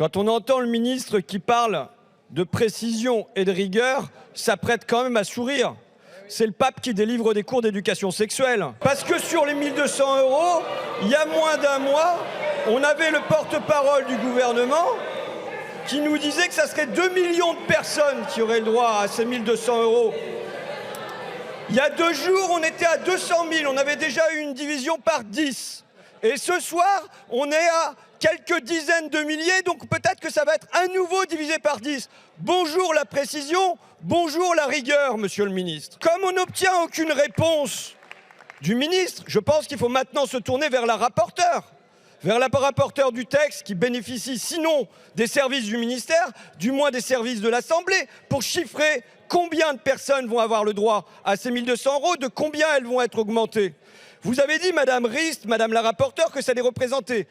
Quand on entend le ministre qui parle de précision et de rigueur, ça prête quand même à sourire. C'est le pape qui délivre des cours d'éducation sexuelle. Parce que sur les 1 200 €, il y a moins d'un mois, on avait le porte-parole du gouvernement qui nous disait que ça serait 2 millions de personnes qui auraient le droit à ces 1 200 €. Il y a 2 jours, on était à 200 000, on avait déjà eu une division par 10. Et ce soir, on est à quelques dizaines de milliers, donc peut-être que ça va être à nouveau divisé par 10. Bonjour la précision, bonjour la rigueur, monsieur le ministre. Comme on n'obtient aucune réponse du ministre, je pense qu'il faut maintenant se tourner vers la rapporteure du texte qui bénéficie sinon des services du ministère, du moins des services de l'Assemblée, pour chiffrer combien de personnes vont avoir le droit à ces 1 200 €, de combien elles vont être augmentées. Vous avez dit, Madame Rist, Madame la rapporteure, que ça allait représenter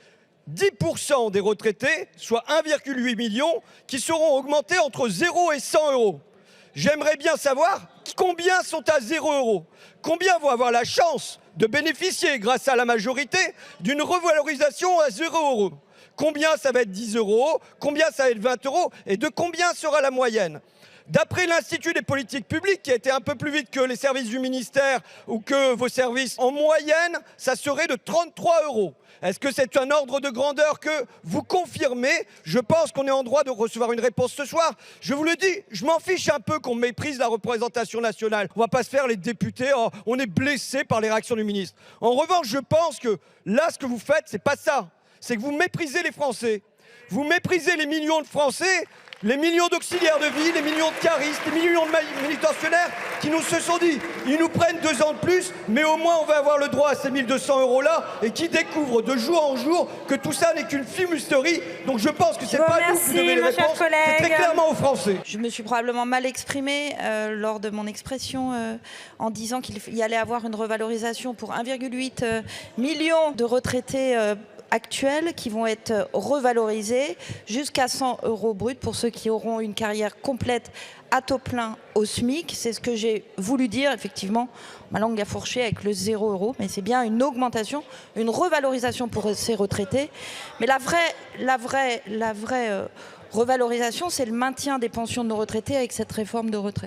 10% des retraités, soit 1,8 million, qui seront augmentés entre 0 et 100 €. J'aimerais bien savoir combien sont à 0 €. Combien vont avoir la chance de bénéficier, grâce à la majorité, d'une revalorisation à 0 €. Combien ça va être 10 €, combien ça va être 20 € et de combien sera la moyenne. D'après l'Institut des politiques publiques, qui a été un peu plus vite que les services du ministère ou que vos services, en moyenne, ça serait de 33 €. Est-ce que c'est un ordre de grandeur que vous confirmez? Je pense qu'on est en droit de recevoir une réponse ce soir. Je vous le dis, je m'en fiche un peu qu'on méprise la représentation nationale. On ne va pas se faire les députés, oh, on est blessé par les réactions du ministre. En revanche, je pense que là, ce que vous faites, c'est pas ça. C'est que vous méprisez les Français. Vous méprisez les millions de Français, les millions d'auxiliaires de vie, les millions de caristes, les millions de manutentionnaires qui nous se sont dit, ils nous prennent 2 ans de plus, mais au moins on va avoir le droit à ces 1 200 € là, et qui découvrent de jour en jour que tout ça n'est qu'une fumisterie. Donc je pense que c'est pas nous qui devez les réponses, c'est très clairement aux Français. Je me suis probablement mal exprimée lors de mon expression en disant qu'il y allait avoir une revalorisation pour 1,8 million de retraités actuels qui vont être revalorisés jusqu'à 100 € brut pour ceux qui auront une carrière complète à taux plein au SMIC. C'est ce que j'ai voulu dire, effectivement, ma langue a fourché avec le 0 €, mais c'est bien une augmentation, une revalorisation pour ces retraités. Mais la vraie revalorisation, c'est le maintien des pensions de nos retraités avec cette réforme de retraite.